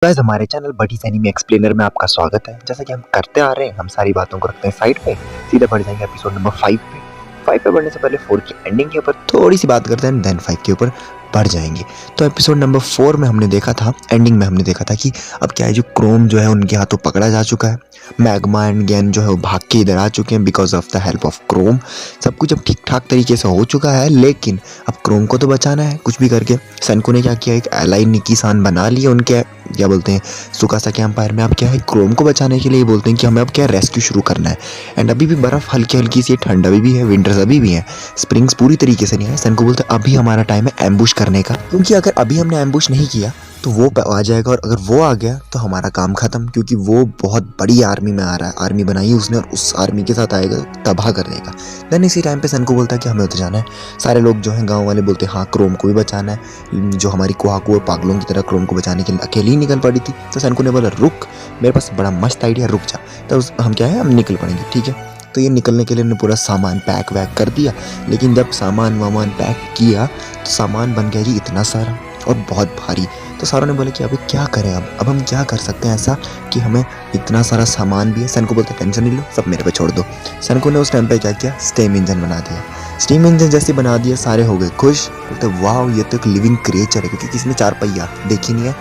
Guys हमारे channel buddies anime explainer में आपका स्वागत है। जैसा कि हम करते आ रहे हैं, हम सारी बातों को रखते हैं साइड पे, सीधे बढ़ जाएंगे एपिसोड नंबर 5 पे। 5 पे बढ़ने से पहले 4 की एंडिंग के ऊपर थोड़ी सी बात करते हैं, देन 5 के ऊपर बढ़ जाएंगे। तो एपिसोड नंबर 4 में हमने देखा था, एंडिंग में हमने देखा था कि अब क्या है, जो क्रोम जो है उनके हाथों पकड़ा जा चुका है। मैग्मा एंड गैन जो है वो भाग के इधर आ चुके हैं because of the help of Chrome. सब कुछ अब ठीक ठाक तरीके से हो चुका है, लेकिन अब क्रोम को तो बचाना है कुछ भी करके। सेनको ने क्या किया, एक एलाई निकी-सान बना लिया उनके, क्या बोलते हैं, सुकासाकी एम्पायर में। अब क्या है, क्रोम को बचाने के लिए बोलते हैं कि हमें अब क्या रेस्क्यू शुरू करना है। एंड अभी भी बर्फ हल्की हल्की सी ठंड अभी भी है, विंटर्स अभी भी है, स्प्रिंग्स पूरी तरीके से नहीं है। सेनको बोलते हैं अभी हमारा टाइम है एम्बुश करने का, क्योंकि अगर अभी हमने एम्बुश नहीं किया तो वो आ जाएगा, और अगर वो आ गया तो हमारा काम खत्म, क्योंकि वो बहुत बड़ी आर्मी में आ रहा है, आर्मी बनाई है उसने, और उस आर्मी के साथ आएगा तबाह कर देगा। देन इसी टाइम पे सेनको बोलता है कि हमें उतर जाना है। सारे लोग जो हैं गांव वाले बोलते हैं हाँ क्रोम को भी बचाना है। जो हमारी कोहाकू और पागलों की तरह क्रोम को बचाने के लिए अकेली ही निकल पड़ी थी। तो सेनको ने बोला रुक, मेरे पास बड़ा मस्त आइडिया, रुक जा। तो हम क्या है, हम निकल पड़ेंगे, ठीक है। तो ये निकलने के लिए उन्होंने पूरा सामान पैक वैक कर दिया, लेकिन जब सामान वामान पैक किया तो सामान बन गया जी इतना सारा और बहुत भारी। तो सारों ने बोला कि अभी क्या करें, अब हम क्या कर सकते हैं ऐसा कि हमें इतना सारा सामान भी है। सेनको बोलते टेंशन नहीं लो, सब मेरे पे छोड़ दो। सेनको ने उस टाइम पे क्या किया, स्टीम इंजन बना दिया। स्टीम इंजन जैसे बना दिया, सारे हो गए खुश, बोलते वाह ये तो एक लिविंग क्रिएचर है, क्योंकि किसी ने 4 पहिया देखी नहीं है।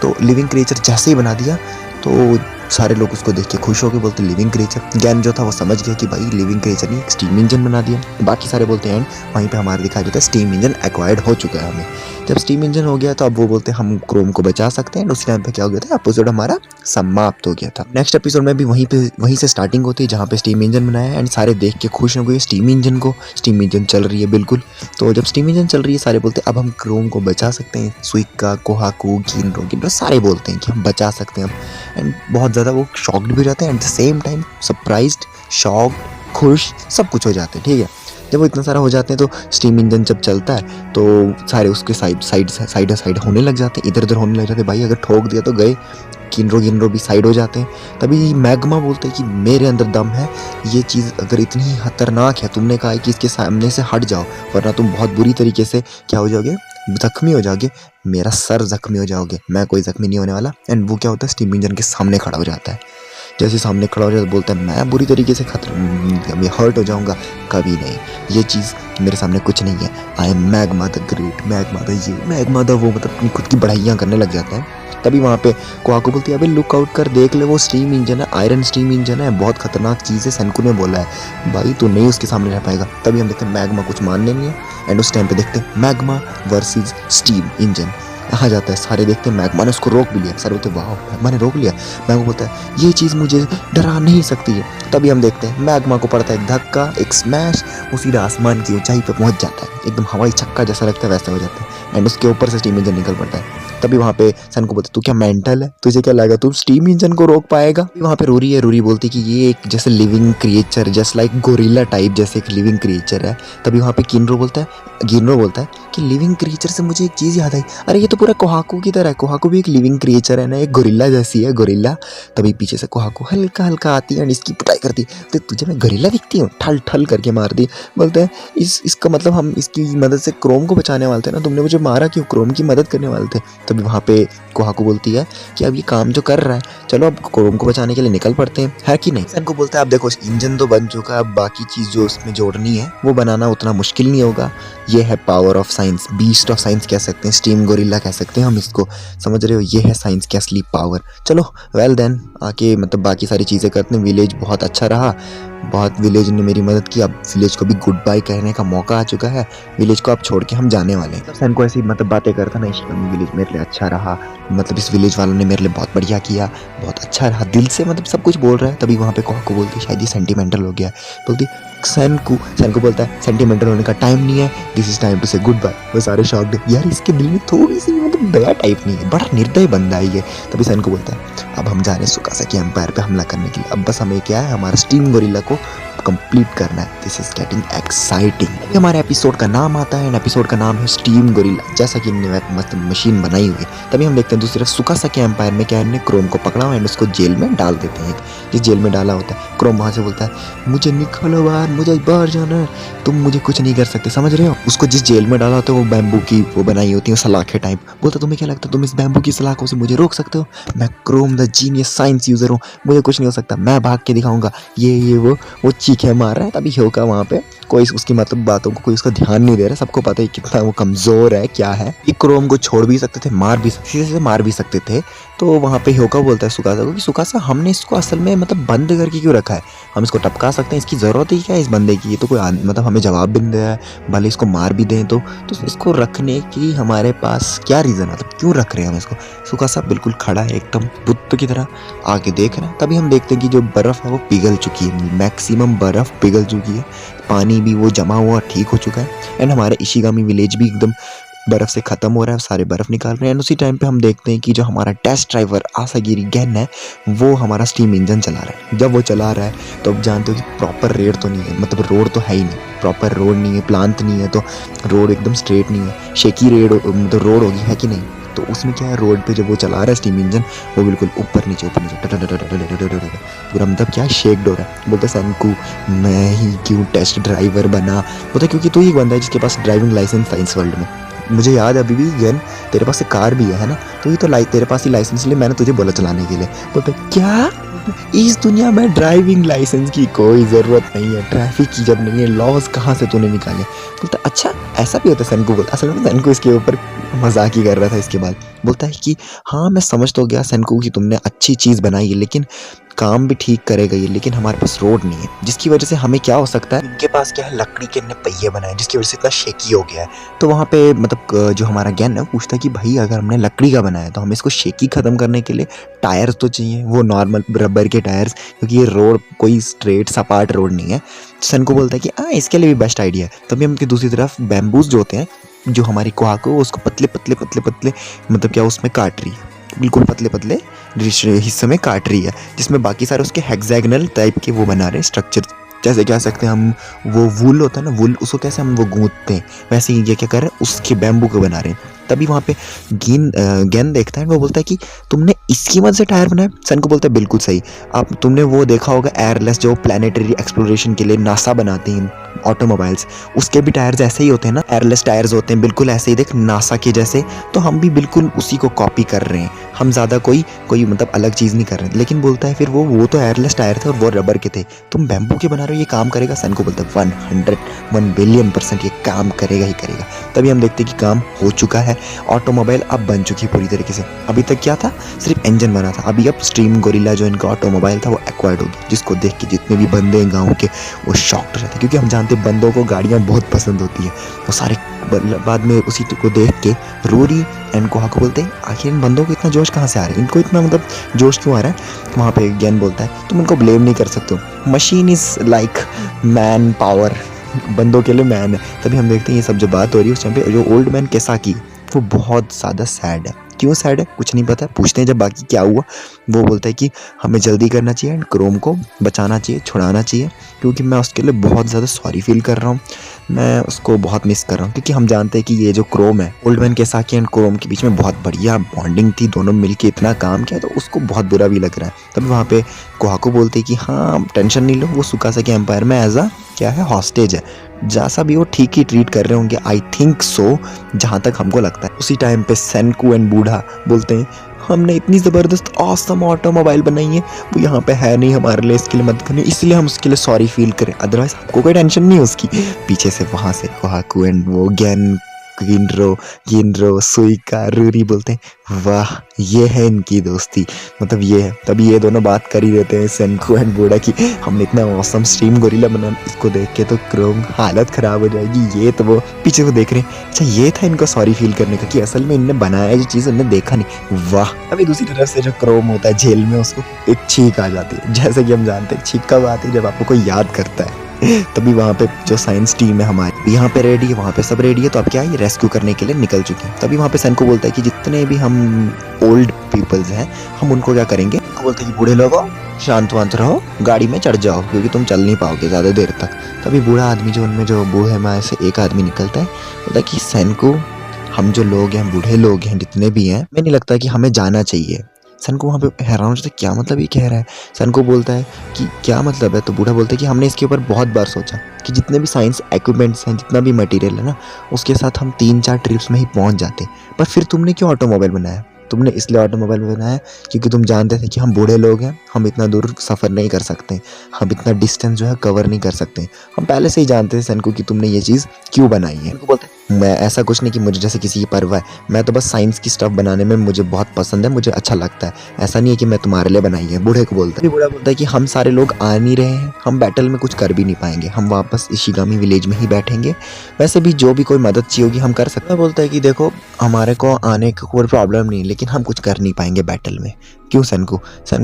तो लिविंग क्रिएचर जैसे ही बना दिया तो सारे लोग उसको देख के खुश हो गए, बोलते लिविंग क्रिएचर। ज्ञान जो था वो समझ गया कि भाई लिविंग क्रिएचर नहीं, एक स्टीम इंजन बना दिया। बाकी सारे बोलते हैं वहीं पे हमारा दिखाया जाता है स्टीम इंजन एक्वायर्ड हो चुका है हमें। जब स्टीम इंजन हो गया तो अब वो बोलते हैं हम क्रोम को बचा सकते हैं। उस टाइम पे क्या हो गया था, एपिसोड हमारा समाप्त हो गया था। नेक्स्ट एपिसोड में भी वहीं से स्टार्टिंग होती है जहाँ पे स्टीम इंजन बनाया है, एंड सारे देख के खुश हो गए स्टीम इंजन को। स्टीम इंजन चल रही है बिल्कुल। तो जब स्टीम इंजन चल रही है, सारे बोलते हैं अब हम क्रोम को बचा सकते हैं। सुइका, कोहाकू, गिनरो सारे बोलते हैं कि हम बचा सकते हैं अब। एंड बहुत ज़्यादा वो शॉक्ड भी रहते हैं, at the same time surprised, shocked, खुश, सब कुछ हो जाते हैं, ठीक है। जब वो इतना सारा हो जाते हैं तो स्टीम इंजन जब चलता है तो सारे उसके साइड होने लग जाते हैं, इधर उधर होने लग जाते हैं। भाई अगर ठोक दिया तो गए, गिनरो भी साइड हो जाते हैं। तभी मैग्मा बोलते हैं कि मेरे अंदर दम है, ये चीज़ अगर इतनी खतरनाक है, तुमने कहा है कि इसके सामने से हट जाओ वरना तुम बहुत बुरी तरीके से क्या हो जाओगे, जख्मी हो जाओगे, मेरा सर जख्मी हो जाओगे, मैं कोई जख्मी नहीं होने वाला। एंड वो क्या होता है, स्टीम इंजन के सामने खड़ा हो जाता है। जैसे सामने खड़ा हो जाता है बोलता है मैं बुरी तरीके से मैं हर्ट हो जाऊंगा, कभी नहीं, ये चीज़ मेरे सामने कुछ नहीं है। I am magma the great, magma the ये, मैग्मा द वो, मतलब अपनी खुद की बढ़ाइयाँ करने लग जाता है। तभी वहाँ पे कोहाकू बोलती है अबे लुक आउट कर, देख ले वो स्टीम इंजन है, आयरन स्टीम इंजन है, बहुत खतरनाक चीज़ है। सेनको ने बोला है भाई तू नहीं उसके सामने रह पाएगा। तभी हम देखते हैं मैग्मा कुछ मानने नहीं है, एंड उस टाइम पे देखते हैं मैग्मा वर्सेस स्टीम इंजन आ जाता है। सारे देखते हैं मैग्मा ने उसको रोक भी लिया, सारे बोलते वाह मैग्मा ने रोक लिया। मैग्मा बोलता है ये चीज़ मुझे डरा नहीं सकती है। तभी हम देखते हैं मैग्मा को पड़ता है एक धक्का, एक स्मैश, वो सीधा आसमान की ऊंचाई पे पहुंच जाता है, एकदम हवाई छक्का जैसा लगता है वैसा हो जाता है, एंड उसके ऊपर से स्टीम इंजन निकल पड़ता है। तभी वहाँ पे सेनको बोलते तू क्या मेंटल है, तुझे क्या लगा तू स्टीम इंजन को रोक पाएगा। वहाँ पे रूरी है, रूरी बोलती कि ये एक जैसे living creature, just like gorilla type जैसे एक लिविंग क्रिएचर है। तभी वहाँ पे गिनरो बोलता है कि लिविंग क्रिएचर से मुझे एक चीज़ याद आई, अरे ये तो पूरा कोहाकू की तरह है, कोहाकू भी एक लिविंग क्रिएचर है ना, एक गोरिल्ला जैसी है, गोरिल्ला। तभी पीछे से कोहाकू हल्का हल्का आती है, इसकी पिटाई करती है, तो तुझे मैं गोरिल्ला दिखती हूँ, ठल ठल करके मार दी। बोलते हैं इसका मतलब हम इसकी मदद से क्रोम को बचाने वाले थे ना, तुमने मुझे मारा क्यों, क्रोम की मदद करने वाले थे। तभी वहाँ पे कोहाकू बोलती है कि अब ये काम जो कर रहा है, चलो अब क्रोम को बचाने के लिए निकल पड़ते हैं, है कि नहीं। सेनको बोलता है अब देखो इंजन तो बन चुका है, अब बाकी चीज़ जो उसमें जोड़नी है वो बनाना उतना मुश्किल नहीं होगा। ये है power of science, beast of science कह सकते हैं, स्टीम गोरिल्ला कह सकते हैं हम इसको, समझ रहे हो, ये है साइंस की असली पावर। चलो वेल देन आके मतलब बाकी सारी चीज़ें करते हैं। विलेज बहुत अच्छा रहा, बहुत विलेज ने मेरी मदद की, अब विलेज को भी गुड बाय कहने का मौका आ चुका है, विलेज को अब छोड़ के हम जाने वाले हैं। सेनको ऐसी मतलब बातें करता ना, विलेज मेरे लिए अच्छा रहा, मतलब इस विलेज वालों ने मेरे लिए बहुत बढ़िया किया, बहुत अच्छा रहा, दिल से मतलब सब कुछ बोल रहा है। तभी वहाँ पे कोहाकू बोलती शायद ये सेंटिमेंटल हो गया, बोलती सेनको बोलता है सेंटिमेंटल होने का टाइम नहीं है, दिस इज टाइम टू से गुड बाय। वो सारे शॉक्ड, यार इसके दिल में थोड़ी सी मतलब दया टाइप नहीं है, बड़ा निर्दय बंदा है ये। तभी सेनको बोलता है अब हम जा रहे हैं सुकासाकी एम्पायर पे हमला करने के लिए, अब बस हमें क्या है, हमारा स्टीम गोरिल्ला को कंप्लीट करना है। This is getting exciting. हमारे एपिसोड का नाम आता है, एपिसोड का नाम है स्टीम गोरिल्ला। जैसा कि इन्होंने मस्त मशीन बनाई हुई है। तभी हम देखते हैं दूसरी तरफ सुकासा के एम्पायर में क्या इन्होंने क्रोम को पकड़ा एंड उसको जेल में डाल देते हैं। जिस जेल में डाला होता है, क्रोम वहाँ से बोलता है मुझे निकालो बाहर, मुझे बाहर जाना है, तुम मुझे कुछ नहीं कर सकते, समझ रहे हो। उसको जिस जेल में डाला होता है वो बैम्बू की वो बनाई होती है सलाखें टाइप। बोलता तुम्हें क्या लगता है तुम इस बैम्बू की सलाखों से मुझे रोक सकते हो? मैं Chrome the genius science user हूँ, मुझे कुछ नहीं हो सकता, मैं भाग के दिखाऊंगा। ये वो चीखे मार रहा है। तभी ह्योका वहाँ पे कोई उसकी मतलब बातों को कोई उसका ध्यान नहीं दे रहा। सबको पता है कितना वो कमजोर है, क्या है। ये क्रोम को छोड़ भी सकते थे, मार भी सीधे से मार भी सकते थे। तो वहाँ पे ह्योका बोलता है सुकासा को कि सुकासा हमने इसको असल में मतलब बंद करके क्यों रखा है, हम इसको टपका सकते हैं, इसकी ज़रूरत ही क्या है इस बंदे की, ये तो कोई मतलब हमें जवाब भी नहीं दे रहा है, भले इसको मार भी दें तो इसको रखने की हमारे पास क्या रीज़न है, मतलब क्यों रख रहे हैं हम इसको। सुकासा बिल्कुल खड़ा है एकदम बुद्ध की तरह आगे देख रहे हैं। तभी हम देखते हैं कि जो बर्फ़ है वो पिघल चुकी है, मैक्सिमम बर्फ़ पिघल चुकी है, पानी भी वो जमा हुआ ठीक हो चुका है एंड हमारे इशिगामी विलेज भी एकदम बर्फ़ से ख़त्म हो रहा है, सारे बर्फ़ निकाल रहे हैं। एंड उसी टाइम पे हम देखते हैं कि जो हमारा टेस्ट ड्राइवर आसागिरी गेन है वो हमारा स्टीम इंजन चला रहा है। जब वो चला रहा है तो अब जानते हो कि प्रॉपर रेड तो नहीं है, मतलब रोड तो है ही नहीं, प्रॉपर रोड नहीं है, प्लांट नहीं है, तो रोड एकदम स्ट्रेट नहीं है, शेकी रेड मतलब रोड होगी है कि नहीं। तो उसमें क्या है, रोड पे जब वो चला रहा है स्टीम इंजन वो बिल्कुल ऊपर नीचे पूरा मतलब क्या शेक्ड हो रहा है। बोलते सेनकू मैं ही क्यों टेस्ट ड्राइवर बना, बोलता क्योंकि तू ही बंदा है जिसके पास ड्राइविंग लाइसेंस था इस वर्ल्ड में। मुझे याद है अभी भी गेन तेरे पास एक कार भी है ना, तो ये तो तेरे पास ही लाइसेंस लिए मैंने तुझे बोला चलाने के लिए। बोलते क्या इस दुनिया में ड्राइविंग लाइसेंस की कोई ज़रूरत नहीं है, ट्रैफिक की जब नहीं है, लॉज कहाँ से तूने निकाले। बोलता अच्छा ऐसा भी होता है सेनकू बोलता। असल में सेनकू इसके ऊपर मजाक ही कर रहा था। इसके बाद बोलता है कि हाँ मैं समझ तो गया सेनकू कि तुमने अच्छी चीज़ बनाई है, लेकिन काम भी ठीक करेगा ये, लेकिन हमारे पास रोड नहीं है, जिसकी वजह से हमें क्या हो सकता है, इनके पास क्या है लकड़ी के पहिए बनाए जिसकी वजह से इतना शेकी हो गया है। तो वहाँ पे मतलब जो हमारा ज्ञान है वो पूछता है कि भाई अगर हमने लकड़ी का बनाया तो हमें इसको शेकी ख़त्म करने के लिए टायर्स तो चाहिए, वो नॉर्मल रबर के टायर्स, क्योंकि ये रोड कोई स्ट्रेट सपाट रोड नहीं है। सन को बोलता है कि हाँ इसके लिए भी बेस्ट आइडिया है। तभी हम दूसरी तरफ बैम्बूज जो होते हैं, जो हमारी कोहाको उसको पतले पतले पतले पतले मतलब क्या उसमें काट रही है, बिल्कुल पतले पतले हिस्से में काट रही है, जिसमें बाकी सारे उसके हेक्सागोनल टाइप के वो बना रहे हैं स्ट्रक्चर। जैसे कह सकते हैं हम वो वूल होता है ना, वूल उसको कैसे हम वो गूंथते हैं, वैसे ही ये क्या कर रहे हैं उसके बैम्बू को बना रहे हैं। तभी वहाँ पे गेन देखता है, वो बोलता है कि तुमने इसकी मदद से टायर बनाए। सन को बोलता है बिल्कुल सही। आप तुमने वो देखा होगा एयरलेस जो प्लानिटरी एक्सप्लोरेशन के लिए नासा बनाती हैं ऑटोमोबाइल्स, उसके भी टायर्स ऐसे ही होते हैं ना, एयरलेस टायर्स होते हैं बिल्कुल ऐसे ही देख नासा के जैसे। तो हम भी बिल्कुल उसी को कॉपी कर रहे हैं, हम ज़्यादा कोई मतलब अलग चीज़ नहीं कर रहे। लेकिन बोलता है फिर वो तो एयरलेस टायर थे और वो रबर के थे, तुम बैम्बू के बना रहे हो, ये काम करेगा? सन को बोलता है 1 बिलियन% ये काम करेगा ही करेगा। तभी हम देखते हैं कि काम हो चुका है, ऑटोमोबाइल अब बन चुकी है पूरी तरीके से। अभी तक क्या था, सिर्फ इंजन बना था, अभी अब स्टीम गोरिल्ला जो इनका ऑटोमोबाइल था वो एक्वायर्ड होगी, जिसको देख के जितने भी बंदे हैं गाँव के वो शॉक्ड रहते, क्योंकि हम जानते बंदों को गाड़ियाँ बहुत पसंद होती है। वो सारे बाद में उसी को देख के रूरी एंड कोहाको बोलते हैं आखिर इन बंदों को इतना जोश कहाँ से आ रहा है, इनको इतना मतलब जोश क्यों आ रहा है। वहाँ पे ज्ञान बोलता है तुम इनको ब्लेम नहीं कर सकते हो, machine is like man power, बंदों के लिए मैन है। तभी हम देखते हैं ये सब जो बात हो रही है उस टाइम पे जो ओल्ड मैन केसाकी वो बहुत ज़्यादा सैड है। क्यों सैड है कुछ नहीं पता, पूछते हैं जब बाकी क्या हुआ। वो बोलता है कि हमें जल्दी करना चाहिए एंड क्रोम को बचाना चाहिए, छुड़ाना चाहिए, क्योंकि मैं उसके लिए बहुत ज़्यादा सॉरी फील कर रहा हूँ, मैं उसको बहुत मिस कर रहा हूँ। क्योंकि हम जानते हैं कि ये जो क्रोम है, ओल्ड मैन केसाकी एंड क्रोम के बीच में बहुत बढ़िया बॉन्डिंग थी, दोनों मिलके इतना काम किया, तो उसको बहुत बुरा भी लग रहा है। तभी वहाँ पे कोहाको बोलते हैं कि हाँ टेंशन नहीं लो, वो सुकासा के एम्पायर में एज अ क्या है हॉस्टेज है, जैसा भी वो ठीक ही ट्रीट कर रहे होंगे, आई थिंक सो, जहाँ तक हमको लगता है। उसी टाइम पे सेनकू एंड बूढ़ा बोलते हैं हमने इतनी ज़बरदस्त ऑसम ऑटोमोबाइल बनाई है, वो यहाँ पे है नहीं हमारे लिए, इसके लिए मत करनी, इसलिए हम उसके लिए सॉरी फील करें, अदरवाइज आपको कोई टेंशन नहीं है उसकी। पीछे से वहाँ से कोहाकू एंड वो ज्ञान गिनरो सुइका रूरी बोलते हैं वाह ये है इनकी दोस्ती, मतलब ये है। तभी ये दोनों बात कर ही रहते हैं सेनकू एंड बूढ़ा की हमने इतना औसम स्ट्रीम गोरिल्ला बना, इसको देख के तो क्रोम हालत ख़राब हो जाएगी। ये तो वो पीछे को देख रहे हैं, अच्छा ये था इनको सॉरी फील करने का कि असल में इनने बनाया जो चीज़ उन्होंने देखा नहीं, वाह। अभी दूसरी तरफ से जो क्रोम होता है जेल में, उसको एक छींक आ जाती है। जैसे कि हम जानते हैं छींक कब आती है, जब आपको कोई याद करता है, तभी वहाँ पे जो साइंस टीम है हमारी यहाँ पे रेडी है, वहाँ पे सब रेडी है, तो अब क्या है ये रेस्क्यू करने के लिए निकल चुके हैं। तभी वहाँ पे सन को बोलता है कि जितने भी हम ओल्ड पीपल्स हैं हम उनको क्या करेंगे, तो बोलते हैं कि बूढ़े लोगों शांत वांत रहो, गाड़ी में चढ़ जाओ क्योंकि तुम चल नहीं पाओगे ज़्यादा देर तक। तभी बूढ़ा आदमी जो उनमें जो बूढ़े में से एक आदमी निकलता है, बोलता है कि सन को हम जो लोग हैं बूढ़े लोग हैं जितने भी हैं, मैं नहीं लगता कि हमें जाना चाहिए। सन को वहाँ पे हैरान हो जाता है, क्या मतलब ये कह रहा है। सन को बोलता है कि क्या मतलब है, तो बूढ़ा बोलता है कि हमने इसके ऊपर बहुत बार सोचा कि जितने भी साइंस इक्विपमेंट्स हैं, जितना भी मटेरियल है ना, उसके साथ हम 3-4 ट्रिप्स में ही पहुँच जाते, पर फिर तुमने क्यों ऑटोमोबाइल बनाया। तुमने इसलिए ऑटोमोबाइल बनाया क्योंकि तुम जानते थे कि हम बूढ़े लोग हैं, हम इतना दूर सफ़र नहीं कर सकते, हम इतना डिस्टेंस जो है कवर नहीं कर सकते। हम पहले से ही जानते थे सन को कि तुमने ये चीज़ क्यों बनाई है। उनको बोलते हैं मैं ऐसा कुछ नहीं कि मुझे जैसे किसी की परवाह है, मैं तो बस साइंस की स्टफ बनाने में मुझे बहुत पसंद है, मुझे अच्छा लगता है, ऐसा नहीं है कि मैं तुम्हारे लिए बनाई है। बूढ़े को बोलता है, बूढ़ा बोलता है कि हम सारे लोग आ नहीं रहे हैं, हम बैटल में कुछ कर भी नहीं पाएंगे, हम वापस इशिगामी विलेज में ही बैठेंगे, वैसे भी जो भी कोई मदद चाहिए होगी हम कर सकते हैं। बोलता है कि देखो हमारे को आने का कोई प्रॉब्लम नहीं, लेकिन हम कुछ कर नहीं पाएंगे बैटल में। क्यों सन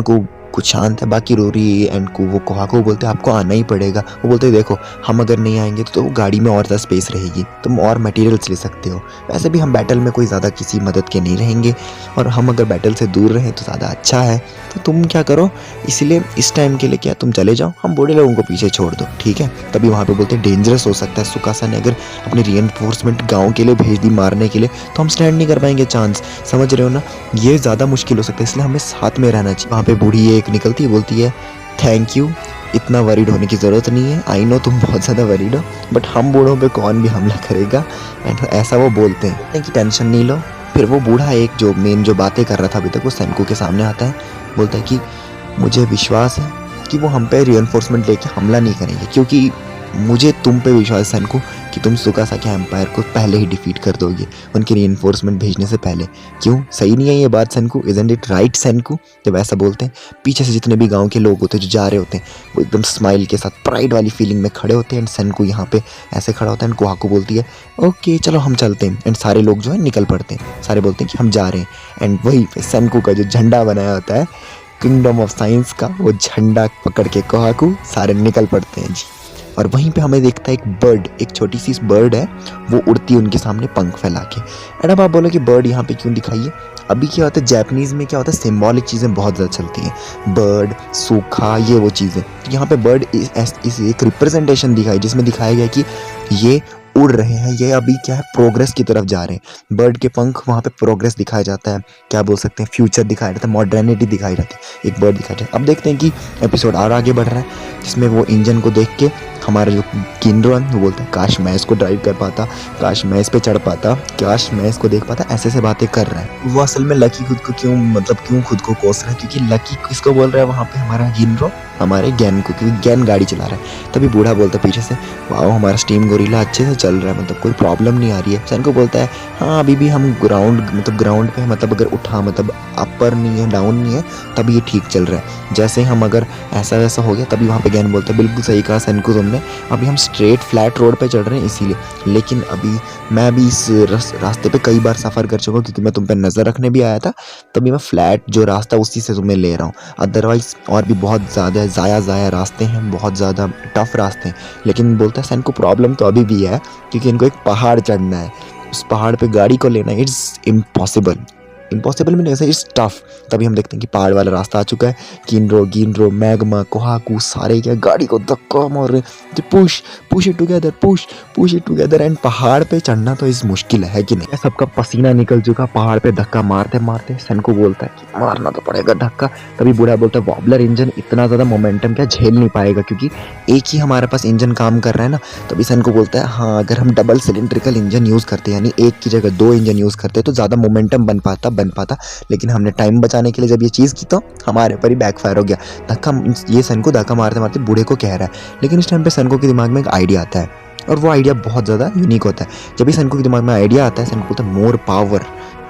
को कुछ शांत है, बाकी रोरी एंड को वो कोहाको बोलते हैं आपको आना ही पड़ेगा। वो बोलते हैं देखो हम अगर नहीं आएंगे तो गाड़ी में और ज़्यादा स्पेस रहेगी, तुम और मटेरियल्स ले सकते हो, वैसे भी हम बैटल में कोई ज़्यादा किसी मदद के नहीं रहेंगे, और हम अगर बैटल से दूर रहें तो ज़्यादा अच्छा है, तो तुम क्या करो इसलिए इस टाइम के लिए क्या तुम चले जाओ, हम बूढ़े लोगों को पीछे छोड़ दो, ठीक है। तभी वहाँ पे बोलते हैं डेंजरस हो सकता है, सुकासा ने अगर अपनी रीएनफोर्समेंट गाँव के लिए भेज दी मारने के लिए तो हम स्टैंड नहीं कर पाएंगे चांस, समझ रहे हो ना, ये ज़्यादा मुश्किल हो सकता है, इसलिए हमें साथ में रहना चाहिए। वहाँ पे बूढ़ी एक निकलती है, बोलती है थैंक यू, इतना वरीड होने की ज़रूरत नहीं है, आई नो तुम बहुत ज़्यादा वरीड हो, बट हम बूढ़ों पे कौन भी हमला करेगा, एंड ऐसा वो बोलते हैं कि टेंशन नहीं लो। फिर वो बूढ़ा एक जो मेन जो बातें कर रहा था अभी तक, वो सेनको के सामने आता है, बोलता है कि मुझे विश्वास है कि वो हम पे रीएनफोर्समेंट लेके हमला नहीं करेंगे, क्योंकि मुझे तुम पे विश्वास है सेनको कि तुम सुकासा के एम्पायर को पहले ही डिफीट कर दोगे उनके रीइंफोर्समेंट भेजने से पहले। क्यों सही नहीं है ये बात सेनको, इजंट इट राइट सेनको। जब ऐसा बोलते हैं पीछे से जितने भी गांव के लोग होते हैं जो जा रहे होते हैं वो एकदम स्माइल के साथ प्राइड वाली फीलिंग में खड़े होते हैं, एंड सेनको यहाँ पे ऐसे खड़ा होता है, एंड कोहाको बोलती है ओके चलो हम चलते हैं, एंड सारे लोग जो है निकल पड़ते हैं, सारे बोलते हैं कि हम जा रहे हैं, एंड वही सेनको का जो झंडा बनाया होता है किंगडम ऑफ साइंस का, वो झंडा पकड़ के कोहाको सारे निकल पड़ते हैं जी। और वहीं पे हमें देखता है एक बर्ड, एक छोटी सी बर्ड है, वो उड़ती है उनके सामने पंख फैला के। एंड अब आप बोलो कि बर्ड यहाँ पे क्यों दिखाई है। अभी क्या होता है जापानीज़ में क्या होता है सिंबॉलिक चीज़ें बहुत ज़्यादा चलती हैं, बर्ड सूखा ये वो चीज़ें, तो यहाँ पे बर्ड इस एक रिप्रेजेंटेशन दिखाई जिसमें दिखाया गया कि ये उड़ रहे हैं, ये अभी क्या है प्रोग्रेस की तरफ जा रहे हैं। बर्ड के पंख वहाँ पे प्रोग्रेस दिखाया जाता है, क्या बोल सकते हैं फ्यूचर दिखाया जाता है, मॉडर्निटी दिखाई जाती है, एक बर्ड दिखाया जाता है। अब देखते हैं कि एपिसोड और आगे बढ़ रहा है जिसमें वो इंजन को देख के हमारा जो किंड्रो है वो बोलता है काश मैं इसको ड्राइव कर पाता, काश मैं इस पे चढ़ पाता, काश मैं इसको देख पाता, ऐसे बातें कर रहा है। वो असल में लकी खुद को क्यों खुद को कोस रहा है, क्योंकि लकी किसको बोल रहा है वहाँ पे हमारा किंड्रो हमारे गैन को, क्योंकि गैन गाड़ी चला रहा है। तभी बूढ़ा बोलता है पीछे से वाओ हमारा स्टीम गोरिल्ला अच्छे से चल रहा है, मतलब कोई प्रॉब्लम नहीं आ रही है। सन को बोलता है हाँ अभी भी हम ग्राउंड पे, मतलब अगर उठा मतलब अपर नहीं है डाउन नहीं है तब ये ठीक चल रहा है, जैसे हम अगर ऐसा वैसा हो गया। तभी वहाँ पे गैन बोलता है बिल्कुल सही कहा सन को तुमने, अभी हम स्ट्रेट फ्लैट रोड पे चल रहे हैं इसीलिए, लेकिन अभी मैं भी इस रास्ते पे कई बार सफ़र कर चुका हूँ क्योंकि मैं तुम पे नज़र रखने भी आया था, तभी मैं फ्लैट जो रास्ता उसी से तुम्हें ले रहा हूँ, अदरवाइज़ और भी बहुत ज़्यादा ज़ाया रास्ते हैं, बहुत ज़्यादा टफ रास्ते हैं। लेकिन बोलता है सन को प्रॉब्लम तो अभी भी है क्योंकि इनको एक पहाड़ चढ़ना है, उस पहाड़ पे गाड़ी को लेना इट्स इम्पॉसिबल में नहीं, इट्स टफ। तभी हम देखते हैं कि पहाड़ वाला रास्ता आ चुका है, किंड्रो मैग्मा कोहाकू सारे क्या गाड़ी को धक्का मार रहे, पुश इट टुगेदर एंड पहाड़ पे चढ़ना तो इस मुश्किल है कि नहीं। सबका पसीना निकल चुका, पहाड़ पे धक्का मारते मारते सन को बोलता है कि मारना तो पड़ेगा धक्का। तभी बूढ़ा बोलता है वॉबलर इंजन इतना ज़्यादा मोमेंटम क्या झेल नहीं पाएगा क्योंकि एक ही हमारे पास इंजन काम कर रहा है ना। तभी सन को बोलता है हाँ अगर हम डबल सिलेंड्रिकल इंजन यूज़ करते यानी एक की जगह 2 इंजन यूज़ करते तो ज़्यादा मोमेंटम बन पाता, लेकिन हमने टाइम बचाने के लिए जब ये चीज़ की तो हमारे पर ही बैकफायर हो गया। ये सन को धक्का मारते मारते बूढ़े को कह रहा है, लेकिन इस टाइम पे सन को के दिमाग में एक आइडिया आता है और वो आइडिया बहुत ज़्यादा यूनिक होता है। जब भी सन को के दिमाग में आइडिया आता है सन को बोलता है मोर पावर,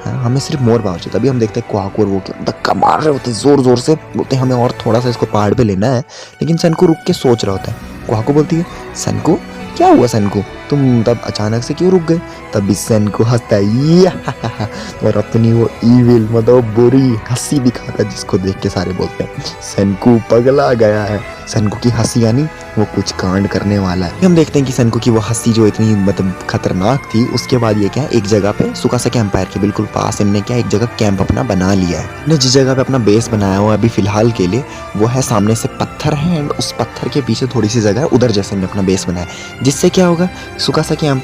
हमें सिर्फ मोर पावर चाहिए। तभी हम देखते हैं कोहाको और वो क्या धक्का मार रहे होते हैं ज़ोर से, बोलते हैं हमें और थोड़ा सा इसको पहाड़ पे लेना है, लेकिन सन को रुक के सोच रहा होता है। कोहाको बोलती है सन को क्या हुआ सन को, तुम तब अचानक से क्यों रुक गए। तभी सन को हंसता है और अपनी वो ईविल मतलब बुरी हंसी दिखाता है जिसको देख के सारे बोलते हैं सन को पगला गया है। सनकू की हंसी यानी वो कुछ कांड करने वाला है। हम देखते हैं कि सनकू की वो हंसी जो इतनी मतलब खतरनाक थी, उसके बाद ये क्या है, एक जगह पे सुकासाकी एम्पायर के बिल्कुल पास इनने क्या एक जगह कैंप अपना बना लिया है। इन्हें जिस जगह पे अपना बेस बनाया हुआ अभी फिलहाल के लिए वो है सामने से पत्थर है एंड उस पत्थर के पीछे थोड़ी सी जगह है, उधर जैसे इन्हें अपना बेस बनाया है। जिससे क्या होगा, सुकासाकी